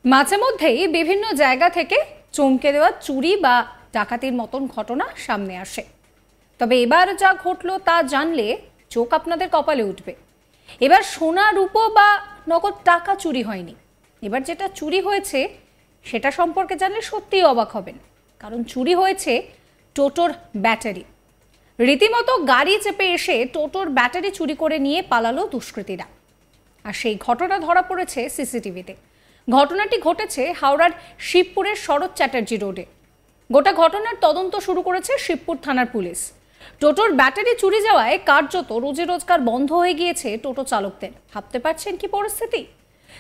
মাঝে মধ্যেই বিভিন্ন জায়গা থেকে চমকে দেওয়া চুরি বা ডাকাতির মতন ঘটনা সামনে আসে। তবে এবার যা ঘটলো তা জানলে চোখ আপনাদের কপালে উঠবে। এবার সোনা রূপো বা নগদ টাকা চুরি হয়নি। এবার যেটা চুরি হয়েছে সেটা সম্পর্কে জানলে সত্যিই অবাক হবেন, কারণ চুরি হয়েছে টোটোর ব্যাটারি। রীতিমতো গাড়ি চেপে এসে টোটোর ব্যাটারি চুরি করে নিয়ে পালালো দুষ্কৃতীরা। আর সেই ঘটনা ধরা পড়েছে সিসিটিভিতে। ঘটনাটি ঘটেছে হাওড়ার শিবপুরের শরৎ চ্যাটার্জি রোডে। গোটা ঘটনার তদন্ত শুরু করেছে শিবপুর থানার পুলিশ। টোটোর ব্যাটারি চুরি যাওয়ায় কার্যত রোজি রোজগার বন্ধ হয়ে গিয়েছে টোটো চালকদের। ভাবতে পারছেন কি পরিস্থিতি?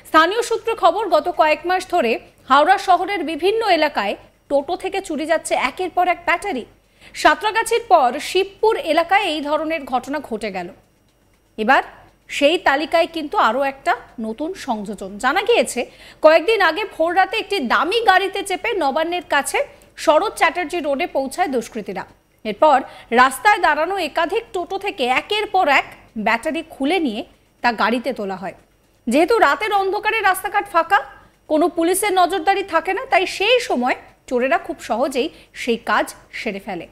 স্থানীয় সূত্রে খবর, গত কয়েক মাস ধরে হাওড়া শহরের বিভিন্ন এলাকায় টোটো থেকে চুরি যাচ্ছে একের পর এক ব্যাটারি। সাঁতরাগাছির পর শিবপুর এলাকায় এই ধরনের ঘটনা ঘটে গেল। এবার সেই তালিকায় কিন্তু আরও একটা নতুন সংযোজন। জানা গিয়েছে কয়েকদিন আগে ভোর রাতে একটি দামি গাড়িতে চেপে নবান্নের কাছে শরৎ চ্যাটার্জি রোডে পৌঁছায় দুষ্কৃতীরা। এরপর রাস্তায় দাঁড়ানো একাধিক টোটো থেকে একের পর এক ব্যাটারি খুলে নিয়ে তা গাড়িতে তোলা হয়। যেহেতু রাতের অন্ধকারে রাস্তাঘাট ফাঁকা, কোনো পুলিশের নজরদারি থাকে না, তাই সেই সময় চোরেরা খুব সহজেই সেই কাজ সেরে ফেলে।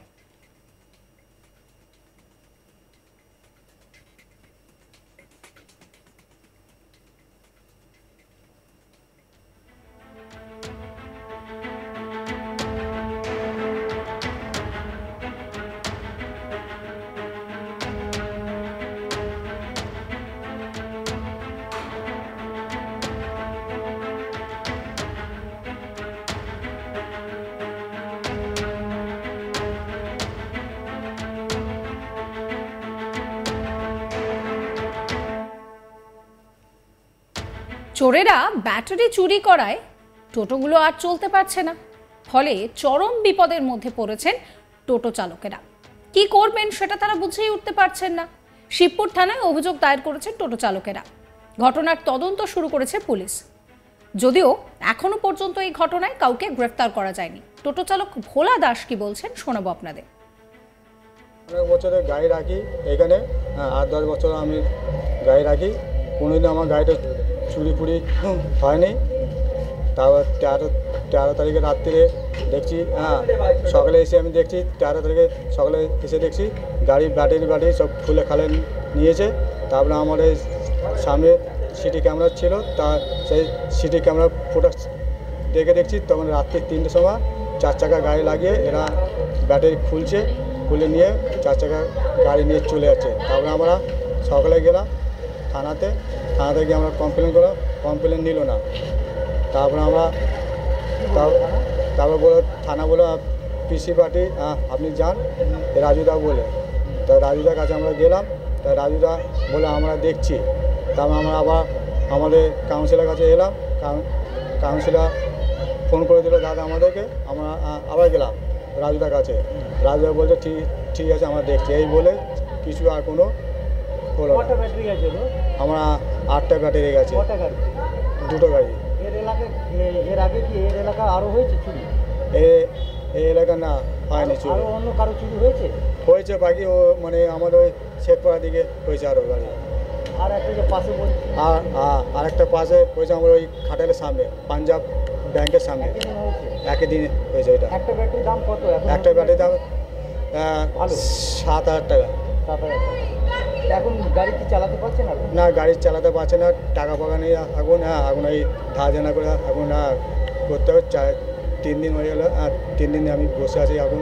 চোরেরা ব্যাটারি চুরি করায় টোটোগুলো আর চলতে পারছে না। ফলে চরম বিপদের মধ্যে পড়েছেন টোটো চালকেরা। কি করবেন সেটা তারা বুঝেই উঠতে পারছেন না। শিবপুর থানায় অভিযোগ দায়ের করেছেন টোটো চালকেরা। ঘটনার তদন্ত শুরু করেছে পুলিশ। যদিও এখনো পর্যন্ত এই ঘটনায় কাউকে গ্রেফতার করা যায়নি। টোটো চালক ভোলা দাস কি বলছেন শোনাবো আপনাদের। অনেক বছরে গাড়ি রাখি এখানে, 8-10 বছর আমি গাড়ি রাখি, কোনোদিন আমার গাড়িটা চুরি ফুরি হয়নি। তারপর 13 তারিখে রাত্রিরে দেখছি, সকালে এসে আমি দেখছি 13 তারিখে সকালে এসে দেখছি গাড়ির ব্যাটারি সব খুলে খালে নিয়েছে। তারপরে আমাদের সামনে সিটি ক্যামেরা ছিল, তা সেই সিটি ক্যামেরা ফুটেজ দেখে দেখছি তখন রাত্রি 3টের সময় 4 চাকা গাড়ি লাগিয়ে এরা ব্যাটারি খুলে নিয়ে 4 চাকা গাড়ি নিয়ে চলে যাচ্ছে। তারপরে আমরা সকালে গেলাম থানাতে গিয়ে আমরা কমপ্লেন করলাম, কমপ্লেন নিল না। তারপরে আমরা তারপর বলো থানা বলো পিসি পার্টি আপনি যান রাজুদা বলে। তো রাজুদার কাছে আমরা গেলাম, তা রাজুদা বলে আমরা দেখছি। তারপর আমরা আবার আমাদের কাউন্সিলর কাছে এলাম, কাউন্সিলর ফোন করে দিল দাদা আমাদেরকে। আমরা আবার গেলাম রাজুদার কাছে, রাজুদা বলছে ঠিক আছে আমরা দেখছি, এই বলে কিছু আর কোনো হলো না। আমরা 8টা ব্যাটারি গেছে, 2টো গাড়ি। এর আগে কি এর এলাকা আরো হয়েছে চুরি? এই এলাকা না হয়নি চুরি। আরো অন্য কারো চুরি হয়েছে বাকি ও মানে আমাদের ওই শেখপাড়ার দিকে হয়েছে আরও গাড়ি। আর একটা যে পাশে আর একটা পাশে হয়েছে আমার ওই খাটালের সামনে, পাঞ্জাব ব্যাংকের সামনে। একই দিন হয়েছে ওইটা। একটা ব্যাটারির দাম কত? একটা ব্যাটারির দাম 7,000 টাকা। 7,000 টাকা। এখন গাড়ি কি চালাতে পারছেন আপনি? না, গাড়ি চালাতে পারছে না, টাকা পাকা নেই এখন। এখন এই ধার জানা করে এখন করতে হবে। 3 দিন হয়ে গেল, আর 3 দিনে আমি বসে আছি এখন।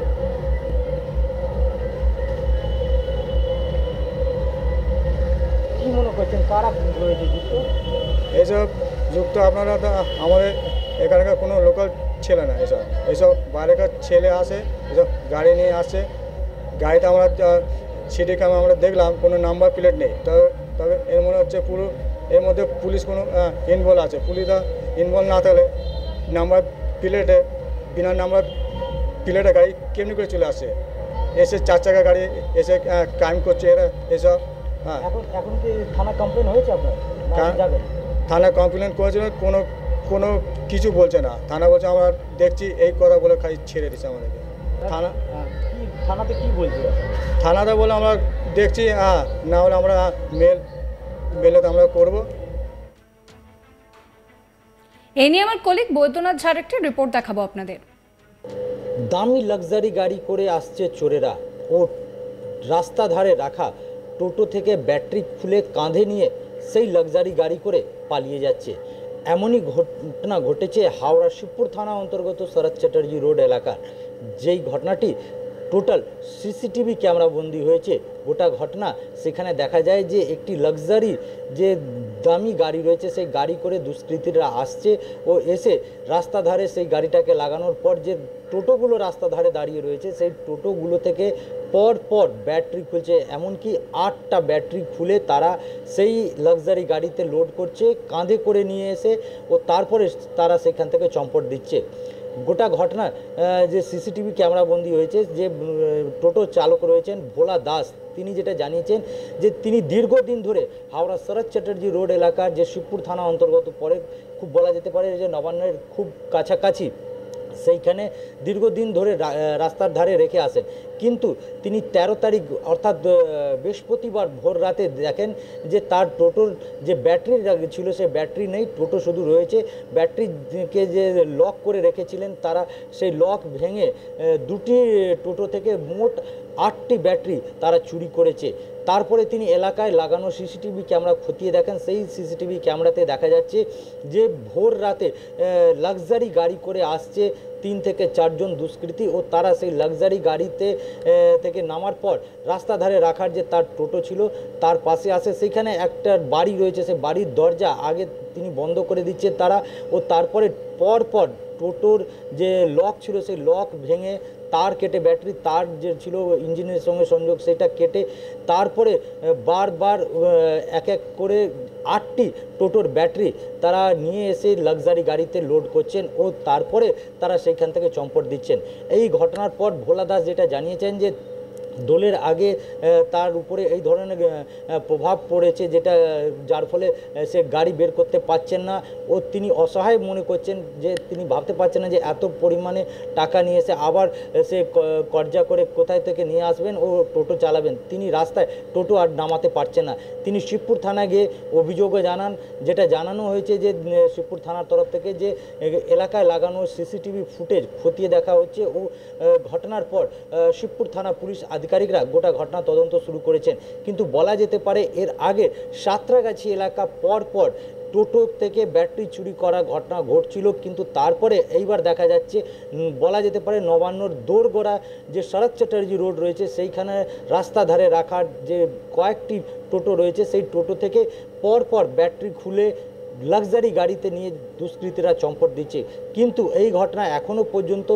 কি মনে করছেন কারা রয়েছে যুক্ত? এইসব যুক্ত আপনারা তো আমাদের এখানকার কোনো লোকাল ছেলে না, এইসব বাইরেকার ছেলে আসে, এসব গাড়ি নিয়ে আসে। গাড়িতে আমরা সিটি ক্যামেরা আমরা দেখলাম কোনো নাম্বার প্লেট নেই। তবে এর মনে হচ্ছে পুরো এর মধ্যে পুলিশ কোনো ইনভলভ আছে। পুলিশরা ইনভলভ না থাকলে নাম্বার প্লেটে, বিনা নাম্বার প্লেটে গাড়ি কেমনি করে চলে আসে? এসে 4 চাকা গাড়ি এসে ক্রাইম করছে এরা এসব। এখন কি থানা কমপ্লেন হয়েছে আপনার? থানা কমপ্লেন করেছিল, কোনো কিছু বলছে না। থানা বলছে আমরা দেখছি, এই কথা বলে খালি ছেড়ে দিচ্ছে আমাদেরকে। থানাতে কি বলছে? থানাতে বলে আমরা দেখছি, না হলে আমরা মেলে আমরা করব। এই নিয়ে আমার কলিগ বৈদ্যনাথ ঝাড় একটি রিপোর্ট দেখাবো আপনাদের। দামি লাক্সারি গাড়ি করে আসছে চোরেরা ও রাস্তা ধারে রাখা টোটো থেকে ব্যাটারি খুলে কাঁধে নিয়ে সেই লাক্সারি গাড়ি করে পালিয়ে যাচ্ছে। এমনই ঘটনা ঘটেছে হাওড়া শিবপুর থানা অন্তর্গত শরৎ চ্যাটার্জি রোড এলাকার, যেই ঘটনাটি টোটাল সিসিটিভি ক্যামেরা বন্দি হয়েছে। গোটা ঘটনা সেখানে দেখা যায় যে একটি লাক্সারি যে দামি গাড়ি রয়েছে সেই গাড়ি করে দুষ্কৃতীরা আসছে ও এসে রাস্তা ধারে সেই গাড়িটাকে লাগানোর পর যে টোটোগুলো রাস্তা ধারে দাঁড়িয়ে রয়েছে সেই টোটোগুলো থেকে পর পর ব্যাটারি খুলছে, এমনকি 8টা ব্যাটারি খুলে তারা সেই লাক্সারি গাড়িতে লোড করছে, কাঁধে করে নিয়ে এসে ও তারপরে তারা সেখান থেকে চম্পট দিচ্ছে। গোটা ঘটনা যে সিসিটিভি ক্যামেরা বন্দি হয়েছে, যে টোটো চালক রয়েছেন ভোলা দাস, তিনি যেটা জানিয়েছেন যে তিনি দীর্ঘদিন ধরে হাওড়া শরৎ চ্যাটার্জি রোড এলাকার যে শিবপুর থানা অন্তর্গত পরে, খুব বলা যেতে পারে যে নবান্নের খুব কাছাকাছি, সেইখানে দীর্ঘদিন ধরে রাস্তার ধারে রেখে আসেন। কিন্তু তিনি 13 তারিখ অর্থাৎ বৃহস্পতিবার ভোর রাতে দেখেন যে তার টোটোর যে ব্যাটারি ছিল সেই ব্যাটারি নেই, টোটো শুধু রয়েছে। ব্যাটারিকে যে লক করে রেখেছিলেন তারা সেই লক ভেঙে দুটি টোটো থেকে মোট 8টি ব্যাটারি তারা চুরি করেছে। তারপরে তিনি এলাকায় লাগানো সিসিটিভি ক্যামেরা খতিয়ে দেখেন। সেই সিসিটিভি ক্যামেরাতে দেখা যাচ্ছে যে ভোর রাতে লাক্সারি গাড়ি করে আসছে 3 থেকে 4 জন দুষ্কৃতী ও তারা সেই লাক্সারি গাড়িতে থেকে নামার পর রাস্তা ধারে রাখার যে তার টোটো ছিল তার পাশে আসে, সেখানে একটা বাড়ি রয়েছে, সেই বাড়ির দরজা আগে তিনি বন্ধ করে দিচ্ছে তারা ও তারপরে পর টোটোর যে লক ছিল সেই লক ভেঙে তার কেটে, ব্যাটারি তার যে ছিল ইঞ্জিনের সঙ্গে সংযোগ সেটা কেটে তারপরে বারবার এক এক করে 8টি টোটোর ব্যাটারি তারা নিয়ে এসে লাক্সারি গাড়িতে লোড করছেন ও তারপরে তারা সেইখান থেকে চম্পট দিচ্ছেন। এই ঘটনার পর ভোলা দাস যেটা জানিয়েছেন যে দোলের আগে তার উপরে এই ধরনের প্রভাব পড়েছে, যেটা যার ফলে সে গাড়ি বের করতে পারছেন না ও তিনি অসহায় মনে করছেন, যে তিনি ভাবতে পারছেন না যে এত পরিমাণে টাকা নিয়ে এসে আবার সে কর্জা করে কোথায় থেকে নিয়ে আসবেন ও টোটো চালাবেন। তিনি রাস্তায় টোটো আর নামাতে পারছেন না। তিনি শিবপুর থানায় গিয়ে অভিযোগও জানান, যেটা জানানো হয়েছে যে শিবপুর থানার তরফ থেকে যে এলাকায় লাগানো সিসিটিভি ফুটেজ খতিয়ে দেখা হচ্ছে ও ঘটনার পর শিবপুর থানা পুলিশ আধিকারিকরা গোটা ঘটনা তদন্ত শুরু করেছেন। কিন্তু বলা যেতে পারে এর আগে সাঁতরাগাছি এলাকা পর টোটো থেকে ব্যাটারি চুরি করা ঘটনা ঘটছিল, কিন্তু তারপরে এইবার দেখা যাচ্ছে বলা যেতে পারে নবান্নর দোরগোড়া যে শরৎ চ্যাটার্জি রোড রয়েছে সেইখানে রাস্তা ধারে রাখার যে কয়েকটি টোটো রয়েছে সেই টোটো থেকে পর ব্যাটারি খুলে লাক্সারি গাড়িতে নিয়ে দুষ্কৃতীরা চম্পট দিচ্ছে। কিন্তু এই ঘটনা এখনও পর্যন্ত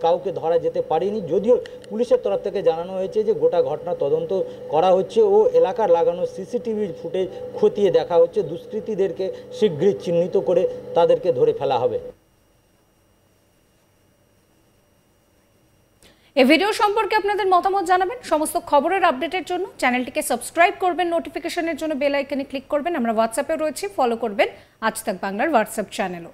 কাউকে ধরা যেতে পারেনি, যদিও পুলিশের তরফ থেকে জানানো হয়েছে যে গোটা ঘটনা তদন্ত করা হচ্ছে ও এলাকার লাগানো সিসিটিভি ফুটেজ খতিয়ে দেখা হচ্ছে, দুষ্কৃতীদেরকে শীঘ্রই চিহ্নিত করে তাদেরকে ধরে ফেলা হবে। এই ভিডিও সম্পর্কে আপনাদের মতামত জানাবেন। সমস্ত খবরের আপডেটের জন্য চ্যানেলটিকে সাবস্ক্রাইব করবেন, নোটিফিকেশনের জন্য বেল আইকনে ক্লিক করবেন। আমরা হোয়াটসঅ্যাপে রয়েছি, ফলো করবেন আজ তাক বাংলার হোয়াটসঅ্যাপ চ্যানেলও।